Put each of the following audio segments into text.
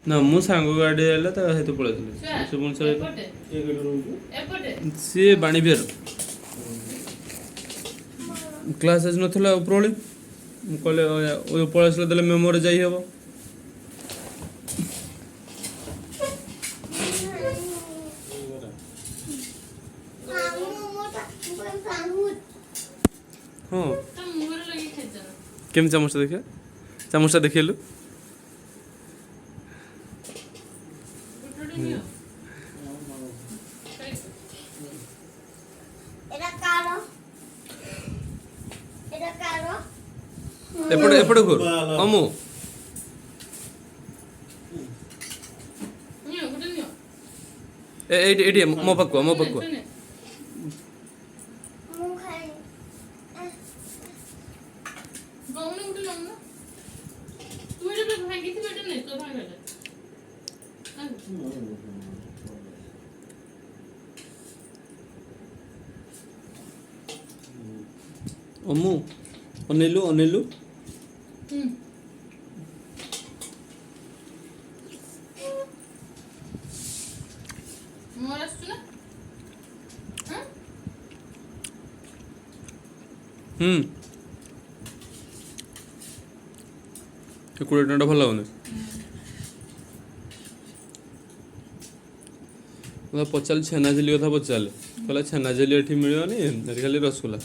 ନା ମୁଁ ସାଙ୍ଗ ଗାଡ଼ି ହେଲା ତା ସହିତ ପଳେଇଥିଲି ସେ ପୁଣି ସିଏ ବାଣୀ ବିହାର କ୍ଲାସ୍ ଆଜି ନଥିଲା ଉପରଓଳି ମୁଁ କହିଲେ ପଳେଇ ଆସିଲେ ଦେଲେ ମେମୋରେ ଯାଇ ହେବ। ହଁ କେମିତି ଚାମଚଟା ଦେଖିବା ଚାମଚଟା ଦେଖେଇଲୁ ଏପଟେ ଏପଟେ ଘୁର ଅମୁ ଏଇଠି ଏଇଠି ମୋ ପାଖକୁ ମୋ ପାଖକୁ ଅମୁ ଅନେଇଲୁ ଅନେଇଲୁ ସେ 20 ଟଙ୍କାଟା ଭଲ ଲାଗୁନି ମୁଁ ପଚାରିଲି ଛେନା ଝିଲି କଥା ପଚାରିଲେ କହିଲା ଛେନା ଝିଲି ଏଠି ମିଳିବନି ଏଠି ଖାଲି ରସଗୋଲା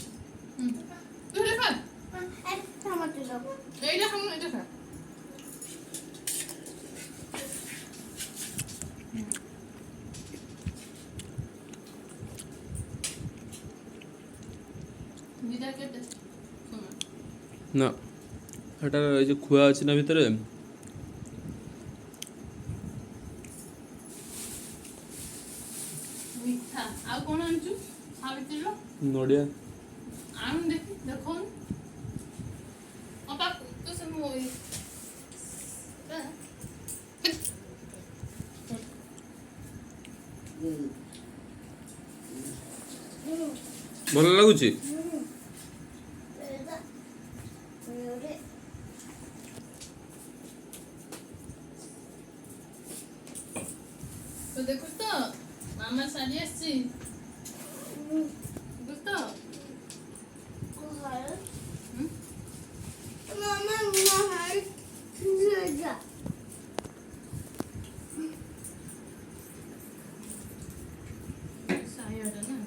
ନା ସେଟା ଏଇ ଯେଉଁ ଖୁଆ ଅଛି ନା ଭିତରେ ନଡ଼ିଆ ଭଲ ଲାଗୁଛି देखो तो मामा साड़ी आसी देखो तो मामा मामा जा साया ना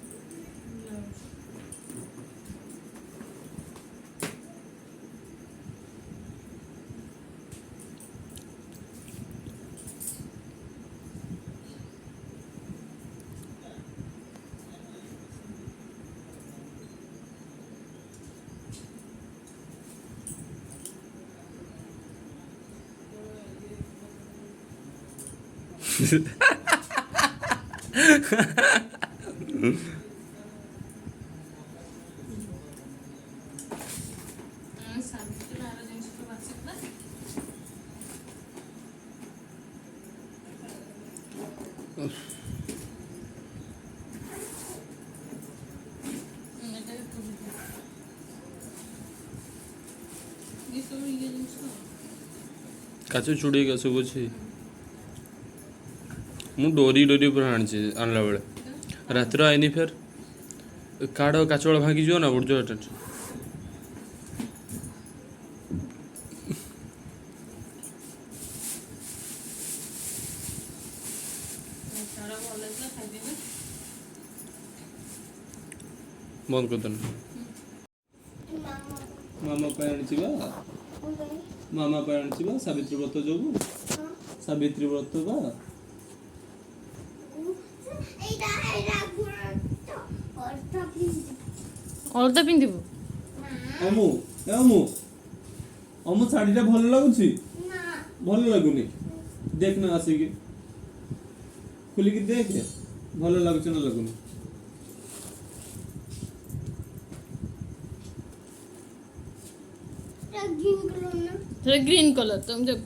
କାଚ ଚୁଡ଼େଇକା ସବୁ ଅଛି ମୁଁ ଡୋରି ଡୋରି ପୁରା ଆଣିଛି ଆଣିଲା ବେଳେ ରାତିରେ ଆଇନି ଫେର କାର୍ଡ଼ କାଚ ବେଳ ଭାଙ୍ଗିଯିବ ନା ବୁଝ ଟେନସନ୍ ବନ୍ଦ କରିଦେଲୁ ମାମା ପାଇଁ ଆଣିଛି ବା ମାମା ପାଇଁ ଆଣିଛି ବା ସାବିତ୍ରୀ ବ୍ରତ ଯୋଗୁ ସାବିତ୍ରୀ ବ୍ରତ ବା ଅଳତା ପିନ୍ଧିବୁ ଅମୁ ଅମୁ ଅମୁ ଶାଢ଼ୀଟା ଭଲ ଲାଗୁଛି ଭଲ ଲାଗୁନି ଦେଖ ନା ଆସିକି ଖୋଲିକି ଦେଖେ ଭଲ ଲାଗୁଛି ନା ଲାଗୁନି ग्रीन कलर तुम जब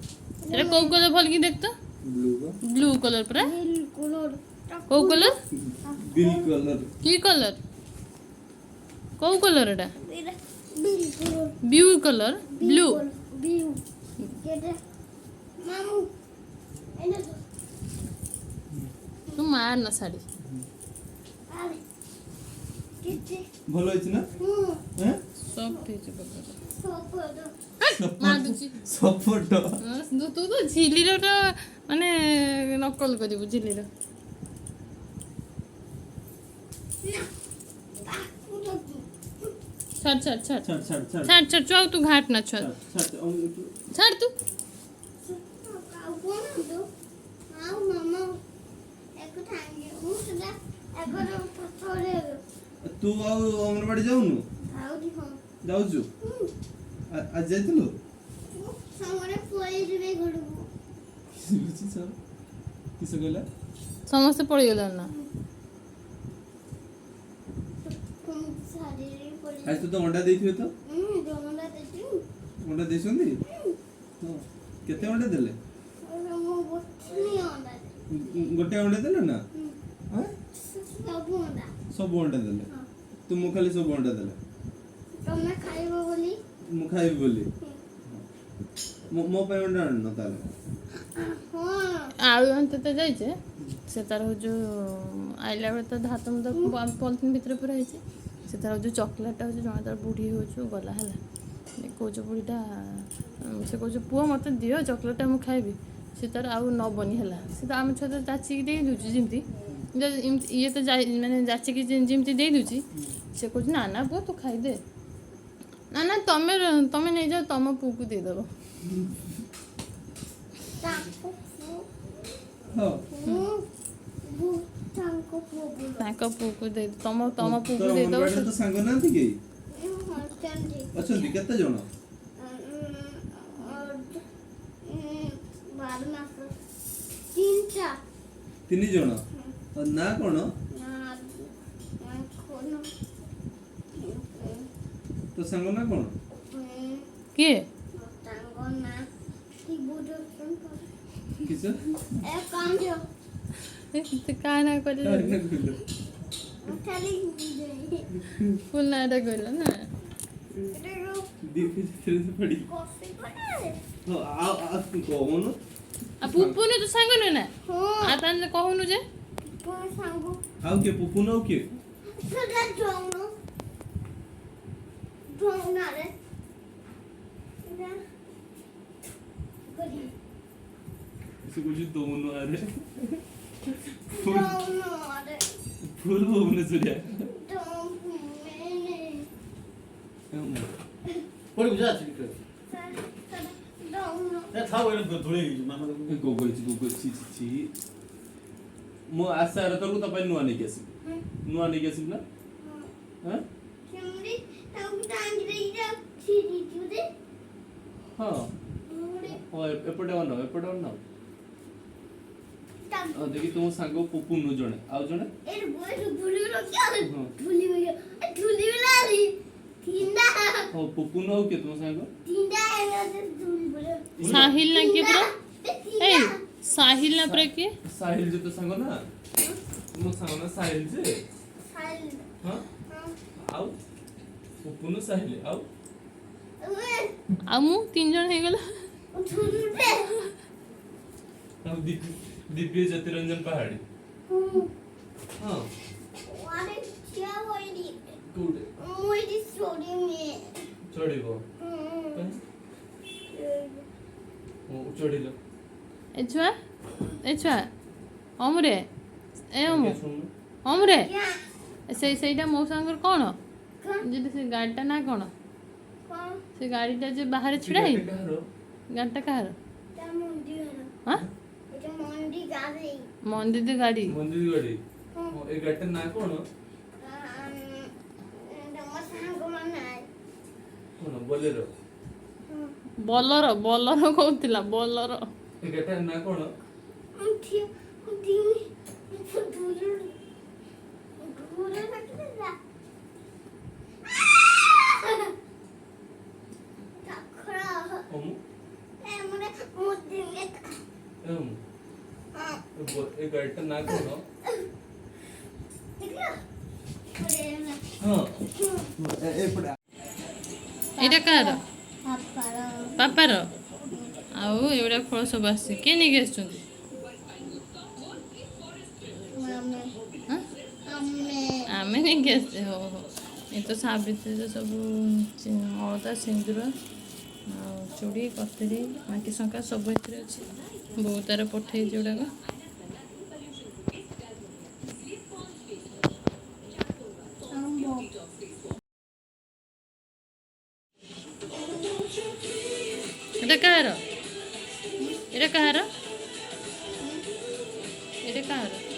तेरा को कलर भल की देखता ब्लू कलर पर को कलर बिल कलर की कलर को कलर एटा ब्लू कलर ब्लू ମାର ନା ଶାଢ଼ୀ ଭଲ ହେଇଛି ନା হ্যাঁ ସଫ୍ଟ ହେଇଛି ପକଡ଼ ସପୋର୍ଟ ତୁ ତ ଝିଲିର ଟା ମାନେ ନକଲ କରିବୁ ଝିଲିର ଛାଡ଼ ଛାଡ଼ ଛାଡ଼ ଛାଡ ଛାଡ ଛାଡ ଛାଡ଼ ଛାଡ଼ ଛୁଆ ତୁ ଘାଟ ନା ଛୁଆ ଛାଡ ଛାଡ଼ ତୁ ତୁ ଆଉ ଅଙ୍ଗନବାଡି ଯାଉନୁ ଯାଉଛୁ ଆଜି ଯାଇଥିଲୁ କିସ କହିଲା ସମସ୍ତେ ପଳେଇଗଲେଣି ନା ଆଜି ତୁ ତ ଅଣ୍ଡା ଦେଇଥିବେ ତ ଅଣ୍ଡା ଦେଇଛନ୍ତି ହଁ କେତେ ଅଣ୍ଡା ଦେଲେ ଗୋଟେ ଅଣ୍ଡା ଦେଲେ ନା ଆଁ? ସବୁ ଅଣ୍ଡା ଦେଲେ ତୁ ମୁଁ ଖାଲି ସବୁ ଅଣ୍ଡା ଦେଲେ ମୁଁ ଖାଇବି ବୋଲି ମୋ ପାଇଁ ଅଣ୍ଡା ଆଣିନ ତାହେଲେ ଆଳୁ ଆଣିତେ ଯାଇଛେ ସେ ତାର ହଉଛି ଆଇଲା ବେଳେ ତ ହାତ ମୁଦ ପଲିଥିନ୍ ଭିତରେ ପୁରା ହେଇଛି ସେ ତାର ହଉଛି ଚକୋଲେଟ୍ଟା ହଉଛି ଜଣେ ତାର ବୁଢ଼ୀ ହଉଛି ଗଲା ହେଲା କହୁଛୁ ବୁଢ଼ୀଟା ସେ କହୁଛୁ ପୁଅ ମୋତେ ଦିଅ ଚକୋଲେଟ୍ଟା ମୁଁ ଖାଇବି ସେ ତାର ଆଉ ନବନି ହେଲା ସେ ତ ଆମ ଛୁଆ ତ ଯାଚିକି ଦେଇ ଦେଉଛି ଯେମିତି ଇଏ ତ ମାନେ ଯାଚିକି ଯେମିତି ଦେଇ ଦେଉଛି ସେ କହୁଛି ନା ନା ପୁଅ ତୁ ଖାଇଦେ ନା ନା ତମେ ନେଇଯାଅ ତମ ପୁଅକୁ ଦେଇଦେବ ହଁ ତାଙ୍କ ପୁଅକୁ ଦେଇ ତମ ପୁଅକୁ ତୋର ଦେଇଦେବ ଅଙ୍ଗନବାଡିରେ ତ ସାଙ୍ଗ ନାହାନ୍ତି କେହି ଅଛନ୍ତି କେତେ ଜଣ ତିନି ଜଣ ନା କଣ ତୋ ସାଙ୍ଗ ନା କଣ କିଏ କିସ କାହା କହିଲେ ଫୁଲ ନାଁଟା କହିଲ ନା କହୁନୁ ଆଉ ପୁପୁନୁ ତୁ ସାଙ୍ଗ ନୁହେଁ ନା ଆଉ ତାହେଲେ କହୁନୁ ଯେ ଆଉ କିଏ ପୁପୁନ ଆଉ କିଏ ସେ କହୁଛି ଦଉନୁ ଆରେ ଫୁଲ ଭୁବନେଶ୍ୱରିଆ ପଡ଼ିବୁ ଯା ସେଠି ଥାଉ ଏଇଟା ଧୂଳି ହେଇଯିବ ମାମା ଗୋଗୋଇଛି ମୁଁ ଆଶା ତୋରକୁ ତୋ ପାଇଁ ନୂଆ ନେଇକି ଆସିବି ନା ହଁ ହଁ ଏପଟେ ଅନାଅ देखी तुम सांग पुपुनु जणे आउ जणे ए बोय भूली रो क्या भूली गया भूली वाला रे तीनदा हो पुपुनु आउ के तुम सांग तीनदा है भूली बोले साहिल ना के पूरा ए साहिल ना पूरा के साहिल जो तो सांग ना मो सांग ना साहिल जे साहिल हां आउ पुपुनु साहिल आउ आ मु तीन जण हे गेला झुलुटे हम दिव्य ज्योतिरंजन पहाड़ी हां वाले क्या होइडी गुड मोइडी स्टोरी में चढ़िबो ओ चढ़िलो ए छुआ अमरे ए अमरे ସେଇଟା ମୋ ସାଙ୍ଗର କ'ଣ ଯଦି ସେ ଗାଡ଼ିଟା ନା କ'ଣ ସେ ଗାଡ଼ିଟା ଯେ ବାହାରେ ଛିଡ଼ା ହେଇ ଗାଡ଼ିଟା କାହାର ହଁ ମନ୍ଦିର ଗାଡ଼ି ଏ ଗାଡ଼ିଟା ନା କ'ଣ ବୋଲର କହୁଥିଲା ବୋଲର ଏ ଗାଡ଼ିଟା ନା କ'ଣ ଏ ଗାଡ଼ିଟା ନା କ'ଣ ହଁ ଏପଟେ ଏଇଟା କାହାର ପାପାର ଆଉ ଏଗୁଡ଼ା ଫଳ ସବୁ ଆସିଛି କିଏ ନେଇକି ଆସିଛନ୍ତି हाँ ଆମେ ଆମେ ନେଇକି ଆସିଛେ ହଉ ହଉ ଏ ତ ସାବିତ୍ରୀରେ ସବୁ ଅଳତା ସିନ୍ଦୁର ଆଉ ଚୁଡ଼ି କତିରି ମାଟି ଶଙ୍କା ସବୁ ଏଥିରେ ଅଛି ବୋଉ ତାର ପଠେଇଛି ଗୁଡ଼ାକ ଆମ୍ବ ଏଇଟା କାହାର ଏଇଟା କାହାର ଏଇଟା କାହାର